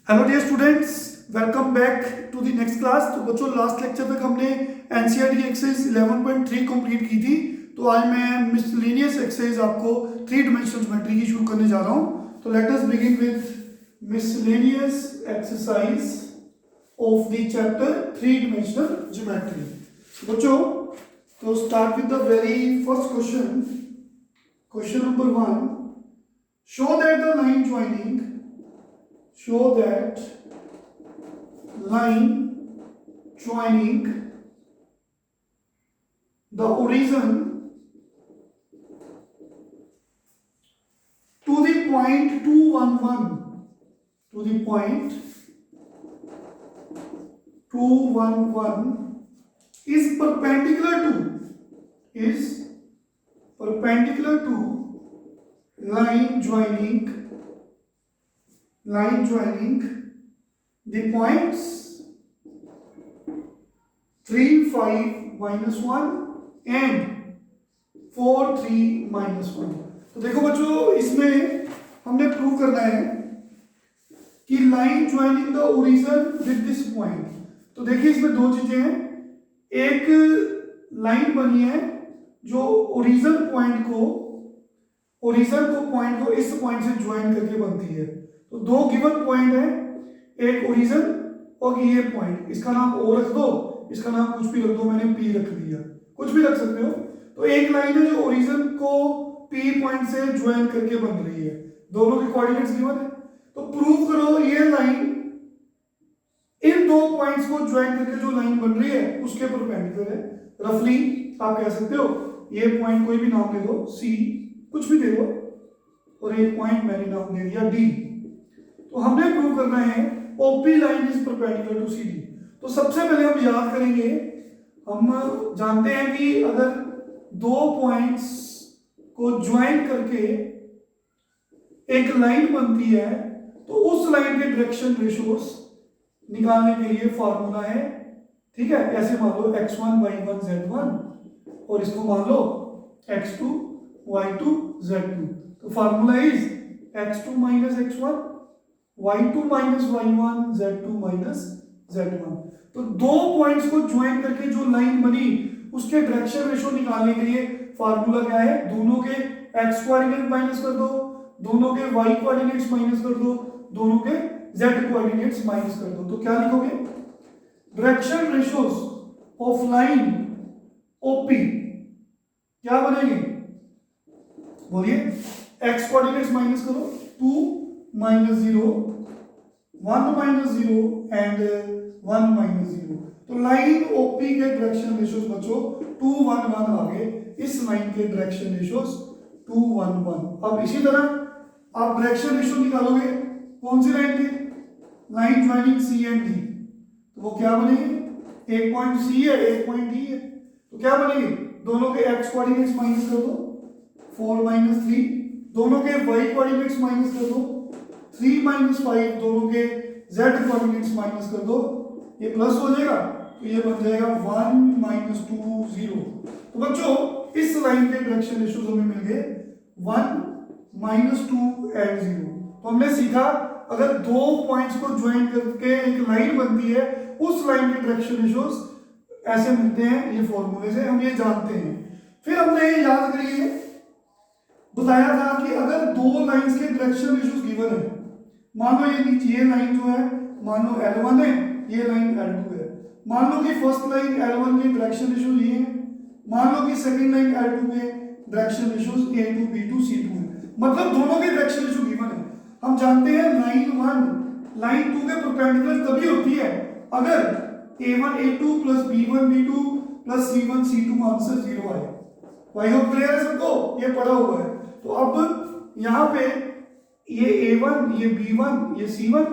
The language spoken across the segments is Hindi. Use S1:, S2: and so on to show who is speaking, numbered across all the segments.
S1: Hello dear students, welcome back to the next class. तो बच्चों, लास्ट लेक्चर तक हमने एनसीईआरटी एक्सरसाइज 11.3 कंप्लीट की थी। तो आज मैं मिसलेनियस एक्सरसाइज आपको थ्री डायमेंशनल ज्योमेट्री की शुरू करने जा रहा हूँ। तो let us begin with miscellaneous exercise of the chapter three dimensional geometry. बच्चों, तो start with the very first question. Question number 1, show that the line joining the origin to the point 211 is perpendicular to line joining the points 3, 5, -1 and 4, 3, -1। तो देखो बच्चों, इसमें हमने प्रूव करना है कि line joining the origin with this point. तो देखिए, इसमें दो चीजें हैं। एक लाइन बनी है जो ओरिजिन पॉइंट को इस पॉइंट से ज्वाइन करके बनती है। तो दो गिवन पॉइंट है, एक ओरिजिन और ये पॉइंट। इसका नाम ओ रख दो, इसका नाम कुछ भी रख दो, मैंने पी रख दिया, कुछ भी रख सकते हो। तो एक लाइन है जो ओरिजिन को पी पॉइंट से ज्वाइन करके बन रही है, दोनों के कोऑर्डिनेट्स गिवन है। तो प्रूव करो ये लाइन इन दो पॉइंट्स को ज्वाइन करके जो लाइन बन रही है उसके परपेंडिकुलर है। रफली आप कह सकते हो ये पॉइंट कोई भी नाम दे दो, सी कुछ भी दे दो, और एक पॉइंट मैंने नाम दे दिया डी। तो हमने प्रूव करना है O P line is perpendicular to C D. तो सबसे पहले हम याद करेंगे, हम जानते हैं कि अगर दो पॉइंट्स को ज्वाइन करके एक लाइन बनती है तो उस लाइन के डायरेक्शन रेशियोज निकालने के लिए फॉर्मूला है। ठीक है, ऐसे मान लो x1 y1 z1 और इसको मान लो x2 y2 z2। तो formula is x2 minus x1 y2 minus y1 z2 minus z1। तो दो पॉइंट्स को ज्वाइन करके जो लाइन बनी उसके डायरेक्शन रेशियो निकालने के लिए फॉर्मूला क्या है? दोनों के x कोऑर्डिनेट माइनस कर दो, दोनों के y कोऑर्डिनेट्स माइनस कर दो, दोनों के z कोऑर्डिनेट्स माइनस कर दो। तो क्या लिखोगे? Direction ratios of line OP क्या बनेगी? बोलिए। x कोऑर्डिनेट्स माइनस करो, 2 -0 1 -0 एंड 1 -0। तो लाइन ओपी के डायरेक्शन रेशियोज बच्चों 2 1 1 आ गए। इस लाइन के डायरेक्शन रेशियोज 2 1 1। अब इसी तरह आप डायरेक्शन रेशियो निकालोगे कौन सी लाइन के? Line joining C and D. तो वो क्या बनेगी? एक पॉइंट सी है, एक पॉइंट डी है। तो क्या बनेगी? दोनों के x कोऑर्डिनेट्स माइनस कर दो, 4 -3। दोनों के y कोऑर्डिनेट्स माइनस कर दो, 3 -5। दोनों के z कोऑर्डिनेट्स माइनस कर दो, ये प्लस हो जाएगा, तो ये बन जाएगा 1 -2 0। तो बच्चों, इस लाइन के डायरेक्शन रेशियोज हमें मिल गए 1 -2 एंड 0। तो हमने सीखा अगर दो पॉइंट्स को ज्वाइन करके एक लाइन बनती है उस लाइन के डायरेक्शन रेशियोज ऐसे मिलते हैं, ये फॉर्मूले से हम ये जानते हैं। फिर हमने याद करिए बताया था कि अगर दो लाइंस के डायरेक्शन रेशियोज गिवन है, मान लो ये लाइन जो है मान लो L1 है, ये लाइन L2 है। मान लो कि फर्स्ट लाइन L1 के डायरेक्शन रेशियो ये है, मान लो कि सेकंड लाइन L2 के direction ratios A2 B2 C2 है। मतलब दोनों के डायरेक्शन रेशियो गिवन है। हम जानते हैं लाइन 1 लाइन 2 के परपेंडिकुलर तभी होती है अगर A1 A2 plus B1 B2 plus C1 C2 answer 0 आए। आई होप क्लियर है सबको, ये पढ़ा हुआ है। तो अब यहाँ पे ये A1 ये B1 ये C1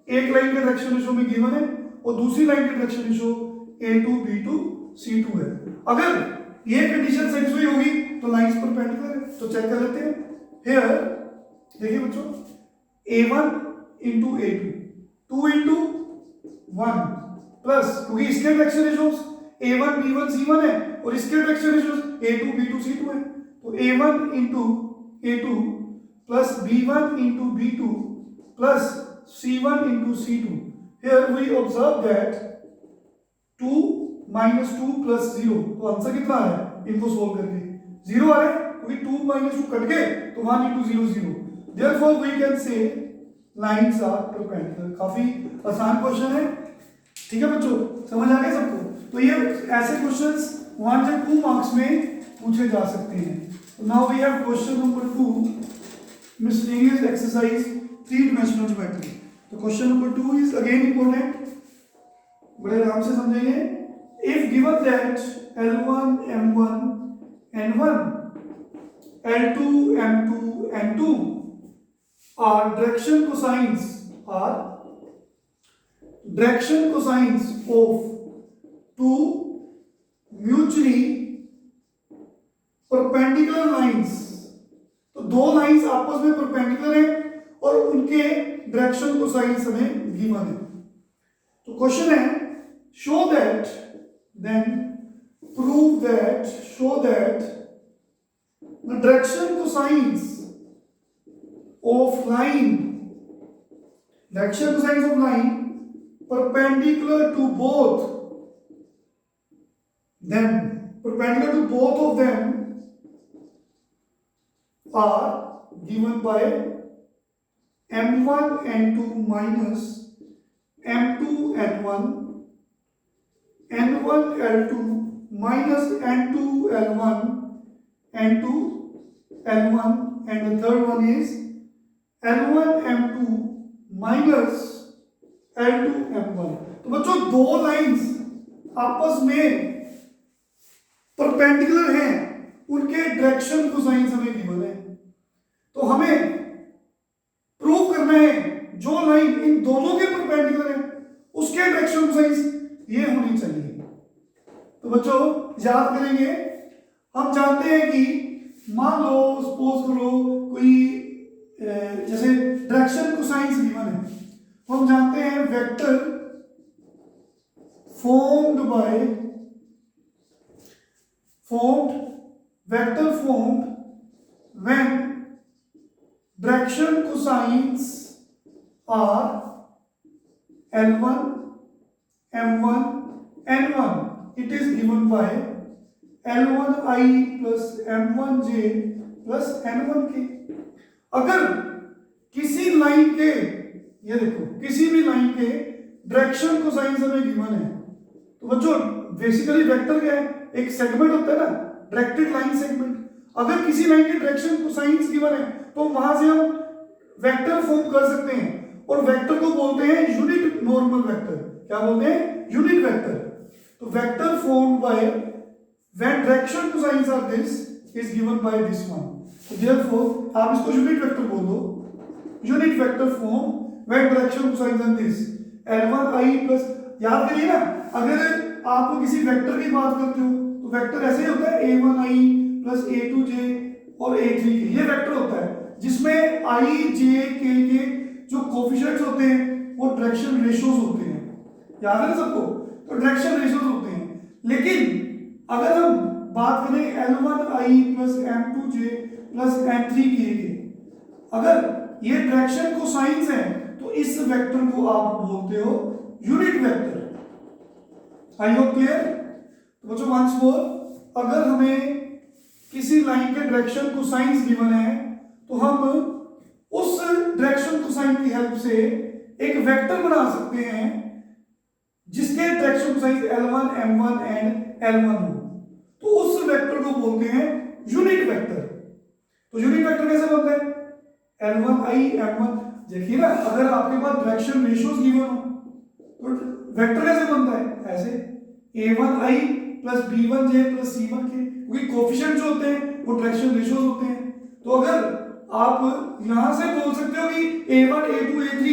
S1: एक लाइन के डायरेक्शन रेशियो में गिवन है और दूसरी लाइन के direction ratio A2 B2 C2 है। अगर ये कंडीशन सेटिस्फाई होगी तो लाइंस परपेंडिकुलर है। तो चेक कर लेते हैं। हियर देखिए बच्चों, A1 into A2 2 into 1 plus, क्योंकि इसके direction ratios A1 B1 C1 है और इसके direction ratios A2 B2 C2 है। तो A1 into A2 plus B1 into B2 plus C1 into C2. Here we observe that 2 minus 2 plus 0, तो आंसर कितना है इनको सोल्व करके 0 आ रहा है, क्योंकि 2 minus 2 कट गए तो 1 into 0 0. Therefore we can say lines are perpendicular. काफी आसान क्वेश्चन है, ठीक है बच्चों, समझ आ गया सबको? तो ये ऐसे क्वेश्चंस 1 मार्क्स में पूछे जा सकते हैं. Now we have question number 2, miscellaneous exercise 3-dimensional geometry. तो question number 2 is again important, बड़े आराम से समझेंगे. If given that L1 M1 N1 L2 M2 N2 are direction cosines of two mutually perpendicular lines. तो दो लाइंस आपस में परपेंडिकुलर हैं और उनके डायरेक्शन कोसाइंस हमें गिवन है. तो क्वेश्चन है show that the direction cosines of line perpendicular to both of them are given by M1 N2 minus M2 N1, N1 L2 minus N2 L1, N2 L1, and the third one is L1 M2 minus L2 M1. तो बच्चों दो लाइंस आपस में परपेंडिकुलर हैं, उनके डायरेक्शन कोसाइंस हमें गिवन है. तो हमें प्रूव करना है जो लाइन इन दोनों के परपेंडिकुलर है उसके डायरेक्शन कोसाइंस ये होनी चाहिए. तो बच्चों याद करेंगे, हम जानते हैं कि मान लो सपोज करो कोई जैसे डायरेक्शन कोसाइंस गिवन है, तो हम जानते हैं vector formed when direction cosines are L1 M1 N1. It is given by L1I plus M1J plus N1K. अगर किसी लाइन के, ये देखो, किसी भी लाइन के डायरेक्शन कोसाइंस हमें गिवन है, तो बच्चों बेसिकली वेक्टर क्या है, एक सेगमेंट होता है ना, डायरेक्टेड लाइन सेगमेंट. अगर किसी लाइन के डायरेक्शन कोसाइंस गिवन है तो वहां से हम वेक्टर फॉर्म कर सकते हैं, और वेक्टर को बोलते हैं यूनिट नॉर्मल वेक्टर. क्या बोलते हैं? Unit vector. तो vector formed by when direction cosines are this is given by this one. तो देयरफॉर आप इसको यूनिट वेक्टर बोल दो. Unit vector form when direction cosines are this L1I plus, याद करिए ना, अगर आप किसी वेक्टर की बात करते हो तो वेक्टर ऐसे ही होता है A1I प्लस A2J और A3K. ये वेक्टर होता है जिसमें I J K के जो कोफिशिएंट्स होते हैं वो डायरेक्शन रेशियोज होते हैं. याद है ना सबको? तो डायरेक्शन रेशियोज होते हैं. लेकिन अगर हम बात करें L1I plus M2J plus M3K के, अगर ये डायरेक्शन कोसाइंस है तो इस वेक्टर को आप बोलते हो unit vector. I hope clear? तो बच्चों वंस मोर, अगर हमें किसी लाइन के डायरेक्शन कोसाइंस गिवन है तो हम उस डायरेक्शन कोसाइन की हेल्प से एक वेक्टर बना सकते हैं जिसके direction cosines L1 M1 and L1 हो. तो उस वेक्टर को बोलते हैं यूनिट वेक्टर. तो यूनिट वेक्टर कैसे बनता है? L1I M1. देखिए ना, अगर आपके पास डायरेक्शन रेशियोज गिवन हो तो वेक्टर कैसे बनता है? ऐसे A1I plus B1J plus C1K, क्योंकि कोफिशिएंट जो होते हैं वो डायरेक्शन रेशियोज होते हैं. तो अगर आप यहां से बोल सकते हो कि A1 A2 A3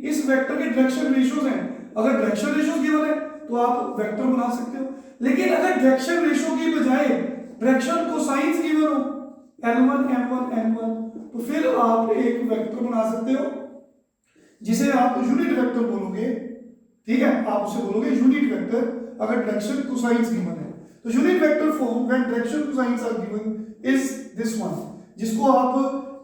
S1: इस वेक्टर के डायरेक्शन रेशियोज हैं, अगर डायरेक्शन रेशियोज गिवन है तो आप वेक्टर बना सकते हो. लेकिन अगर डायरेक्शन रेशियो की बजाय डायरेक्शन कोसाइंस गिवन हो L1 M1 N1, तो फिर आप एक वेक्टर बना सकते हो जिसे आप यूनिट वेक्टर बोलोगे. ठीक है, आप उसे बोलोगे यूनिट वेक्टर अगर डायरेक्शन कोसाइंस गिवन है. तो unit vector form when direction cosines are given is this one, जिसको आप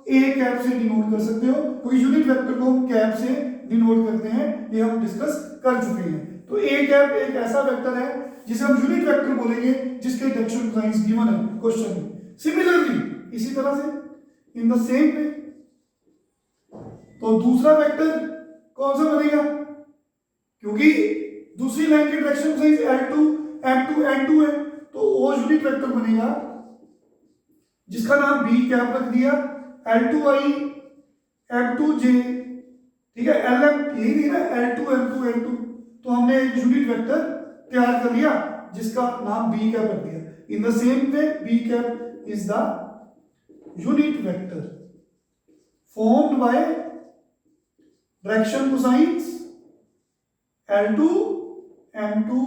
S1: ए कैप से डिनोट कर सकते हो, क्योंकि यूनिट वेक्टर को हम कैप से डिनोट करते हैं, ये हम डिस्कस कर चुके हैं। तो ए कैप एक ऐसा वेक्टर है जिसे हम यूनिट वेक्टर बोलेंगे जिसके डायरेक्शन कोसाइंस गिवन है क्वेश्चन में। सिमिलरली इसी तरह से इन द सेम वे, तो दूसरा वेक्टर कौन सा बनेगा, क्योंकि दूसरी लाइन की direction cosines L2 M2 N2 है, तो वो यूनिट वेक्टर बनेगा जिसका नाम बी कैप रख दिया, L2I M2J, ठीक है, LM यही नहीं ना, L2 M2 N2, तो हमने एक यूनिट वेक्टर तैयार कर लिया जिसका नाम बी कैप रख दिया। In the same way B cap is the unit vector formed by direction cosines L2 M2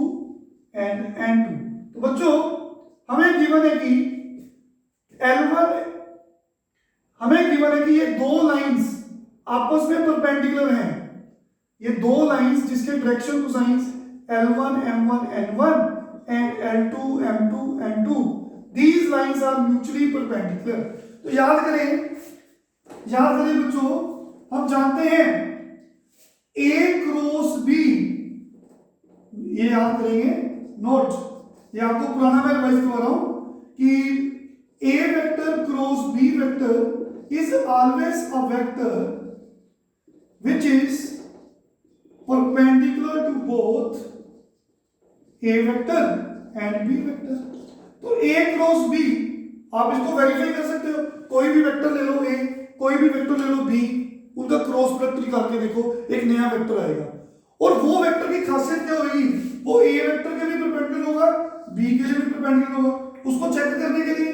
S1: and N2। तो बच्चों हमें गिवन है कि L1, हमें गिवन है कि ये दो लाइंस आपस में परपेंडिकुलर हैं, ये दो लाइंस जिसके direction cosines L1 M1 N1 and L2 M2 N2, these lines are mutually perpendicular। तो याद करें बच्चों, हम जानते हैं A क्रॉस B, ये याद करेंगे, नोट, ये आपको पुराना मैं रिवाइज करवा रहा हूं कि A vector cross B vector is always a vector which is perpendicular to both A vector and B vector. तो A क्रॉस B आप इसको वेरीफाई कर सकते हो, कोई भी वेक्टर ले लो A, कोई भी वेक्टर ले लो B, उनका क्रॉस प्रोडक्ट निकाल के देखो, एक नया वेक्टर आएगा, और वो वेक्टर की खासियत क्या होगी, वो A वेक्टर के भी परपेंडिकुलर होगा, B के लिए भी परपेंडिकुलर होगा। उसको चेक करने के लिए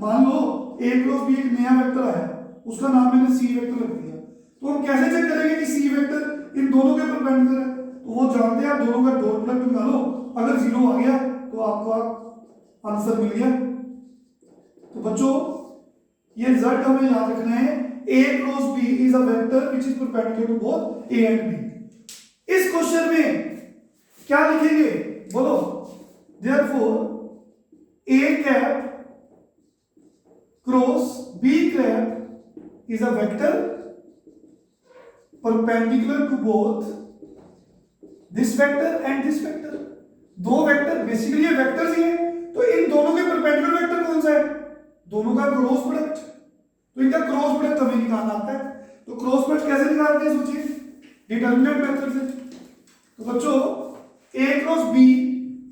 S1: मान लो A क्रॉस B एक नया वेक्टर आया, उसका नाम मैंने C वेक्टर रख दिया, तो हम कैसे चेक करेंगे कि C वेक्टर इन दोनों के परपेंडिकुलर है, तो वो जानते हैं आप दोनों का डॉट प्रोडक्ट निकालो, अगर 0 आ गया तो आपको आंसर मिल गया। तो बच्चों ये रिजल्ट हमें याद रखना है, A cross B is a vector which is perpendicular to both A and B। इस क्वेश्चन में क्या लिखेंगे बोलो, therefore A cap cross B cap is a vector perpendicular to both this vector and this vector. दो वेक्टर बेसिकली ये वेक्टर्स ही हैं, तो इन दोनों के परपेंडिकुलर वेक्टर कौन सा है, दोनों का क्रॉस प्रोडक्ट, तो इनका क्रॉस प्रोडक्ट हमें निकालना आता है। तो क्रॉस प्रोडक्ट कैसे निकालते हैं, सोचिए, डिटरमिनेंट मेथड से। तो बच्चों A cross B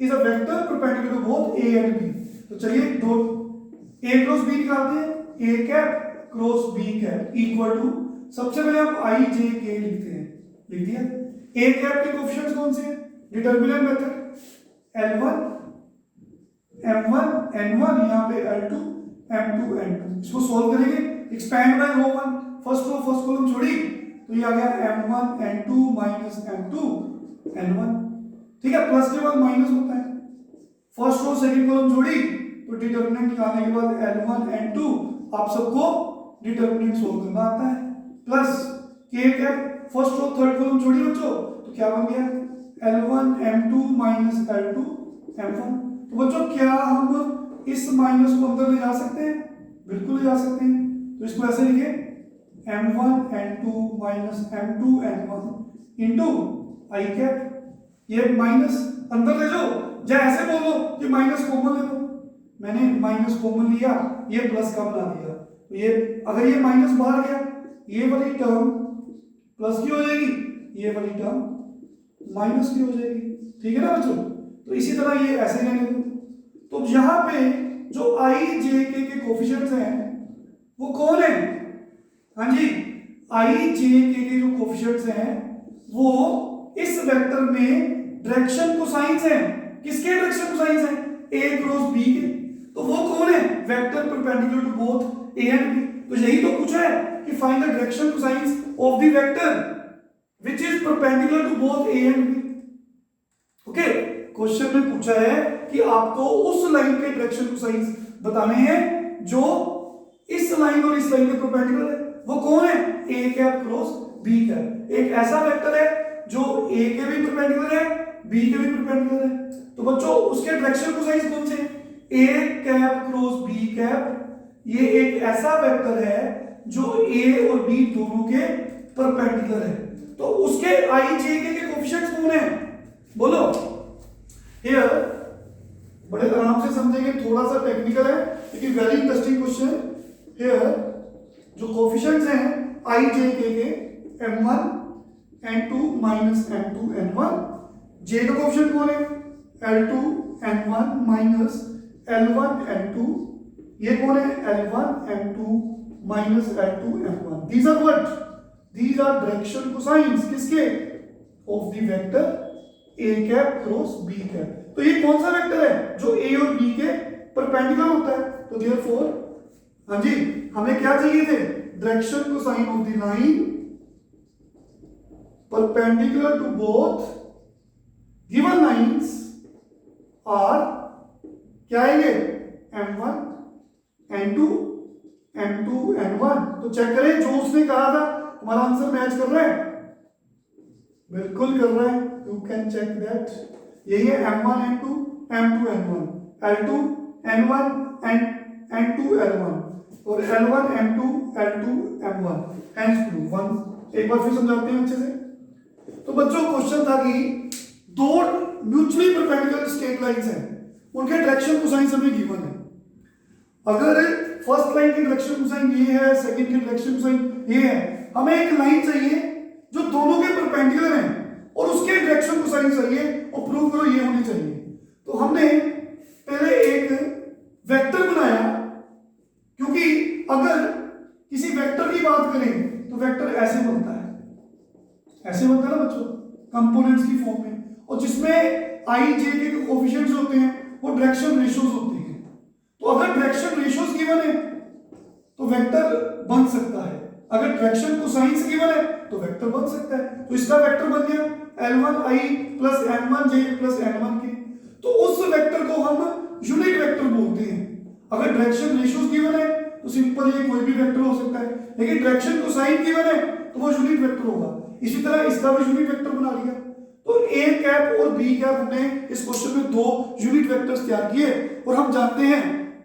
S1: is a vector perpendicular to both A and B। तो चलिए दो A क्रॉस B निकालते हैं, A cap cross B cap equal to, सबसे पहले हम I J K लिखते हैं, लिख दिया। A कैप के कोएफिशिएंट्स कौन से हैं, determinant method L1 M1 N1, यहाँ पे L2 M2 N2, इसको सॉल्व करेंगे, एक्सपैंड बाय रो 1, फर्स्ट कॉलम छोड़ी, तो ये आ गया M1 N2 minus M2 N1, ठीक है, प्लस के बाद माइनस होता है, फर्स्ट रो सेकंड कॉलम छोड़ी, तो डिटरमिनेंट निकालने के बाद L1 N2, आप सबको डिटरमिनेंट सॉल्व करना आता है, plus K cap first row third column छोड़ी बच्चों, तो क्या बन गया L1 M2 minus L2 M1। तो बच्चों क्या हम इस माइनस को अंदर ले जा सकते हैं, बिल्कुल ले जा सकते हैं, तो इसको ऐसे लिखे M1 N2 minus M2 N1 into I cap, ये माइनस अंदर ले जाओ, या ऐसे बोलो कि माइनस कॉमन ले लो, मैंने माइनस कॉमन लिया, ये प्लस का बना दिया, तो ये अगर ये माइनस बाहर गया, ये वाली टर्म प्लस की हो जाएगी, ये वाली टर्म माइनस की हो जाएगी, ठीक है ना बच्चों। तो इसी तरह ये ऐसे रहने दो। तो यहां पे जो I J K के कोएफिशिएंट्स हैं वो कौन है, हाँ जी, I J K के जो कोएफिशिएंट्स हैं वो इस वेक्टर में डायरेक्शन कोसाइंस हैं, किसके डायरेक्शन कोसाइंस हैं, A क्रॉस B के, तो वो कौन है, vector perpendicular to both A and B। तो यही तो पूछा है कि find the direction cosines of the vector which is perpendicular to both A and B। Okay, question में पूछा है कि आपको उस लाइन के डायरेक्शन कोसाइंस बताने हैं जो इस लाइन और इस लाइन के परपेंडिकुलर है, वो कौन है, A cap cross B cap, एक ऐसा वेक्टर है जो A के भी परपेंडिकुलर है, B के भी परपेंडिकुलर है, तो बच्चों उसके डायरेक्शन कोसाइंस कौन से हैं, A cap cross B cap, ये एक ऐसा वेक्टर है जो ए और बी दोनों के परपेंडिकुलर है। तो उसके आई जे के कोफिशिएंट्स कौन है बोलो। हियर बड़े आराम से समझेंगे, थोड़ा सा टेक्निकल है लेकिन वेरी इंटरेस्टिंग क्वेश्चन। हियर जो कोफिशिएंट्स हैं आई जे के m1 n2 minus m2 n1, जे का कोफिशिएंट कौन है l2 n1 minus l1 n2, ये कौन है l1 n2 minus l2 n1। These are what, these are direction cosines किसके, of the vector a cap cross b cap. तो ये कौन सा वेक्टर है जो a और b के परपेंडिकुलर होता है। तो देयरफॉर हाँ जी हमें क्या चाहिए थे, direction cosine of the line perpendicular to both given lines are क्या आएंगे m1 n2 m2 n1। तो चेक करें जो उसने कहा था हमारा आंसर मैच कर रहा है, बिल्कुल कर रहा है, यू कैन चेक दैट। यही है m1 n2 m2 n1 l2 n1 n2 l1 और l1 m2 l2 m1 hence prove 1। एक बार फिर समझाते हैं अच्छे से। तो बच्चों क्वेश्चन था कि दो म्यूचुअली परपेंडिकुलर स्ट्रेट लाइंस हैं, उनके डायरेक्शन कोसाइन हमें गिवन है। अगर फर्स्ट लाइन की डायरेक्शन कोसाइन ये है, सेकंड की डायरेक्शन कोसाइन ये है, हमें एक लाइन चाहिए जो दोनों के परपेंडिकुलर हैं और उसके डायरेक्शन कोसाइन चाहिए और प्रूव करो ये होनी चाहिए। तो हमने पहले एक वेक्टर बनाया, क्योंकि अगर किसी वेक्टर की बात करें तो वेक्टर ऐसे बनता है, ऐसे बनता है ना बच्चों, कंपोनेंट्स की फॉर्म में, और जिसमें आई जे के कोएफिशिएंट्स होते हैं वो डायरेक्शन रेशियोज होते हैं। तो अगर डायरेक्शन रेशियोज गिवन है तो वेक्टर बन सकता है, अगर डायरेक्शन कोसाइंस गिवन है तो वेक्टर बन सकता है। तो इसका वेक्टर बन गया l1i plus n1j plus n1k। तो उस वेक्टर को हम यूनिट वेक्टर बोलते हैं। अगर डायरेक्शन रेशियोज गिवन है तो सिंपल ये कोई भी वेक्टर हो सकता है, लेकिन डायरेक्शन कोसाइन गिवन है तो वो यूनिट वेक्टर होगा। इसी तरह इसका भी यूनिट वेक्टर बना लिया। तो a कैप और b कैप हमने इस क्वेश्चन में दो यूनिट वेक्टर्स तैयार किए, और हम जानते हैं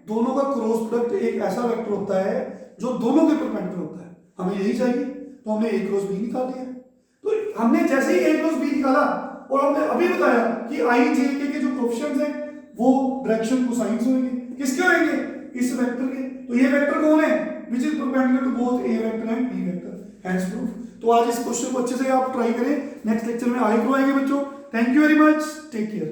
S1: दोनों का क्रॉस प्रोडक्ट एक ऐसा वेक्टर होता है जो दोनों के परपेंडिकुलर होता है। हमें यही चाहिए तो हमने a क्रॉस b निकाल दिया। तो हमने जैसे ही a क्रॉस b निकाला और हमने अभी बताया कि i j के जो कोएफिशिएंट्स हैं वो डायरेक्शन कोसाइंस होंगे। किसके होंगे, इस वेक्टर के। तो ये वेक्टर कौन है, which is perpendicular to both a vector and b vector, hence proof. तो आज इस क्वेश्चन को अच्छे से आप ट्राई करें, नेक्स्ट लेक्चर में आगे आएंगे बच्चों। Thank you very much, take care.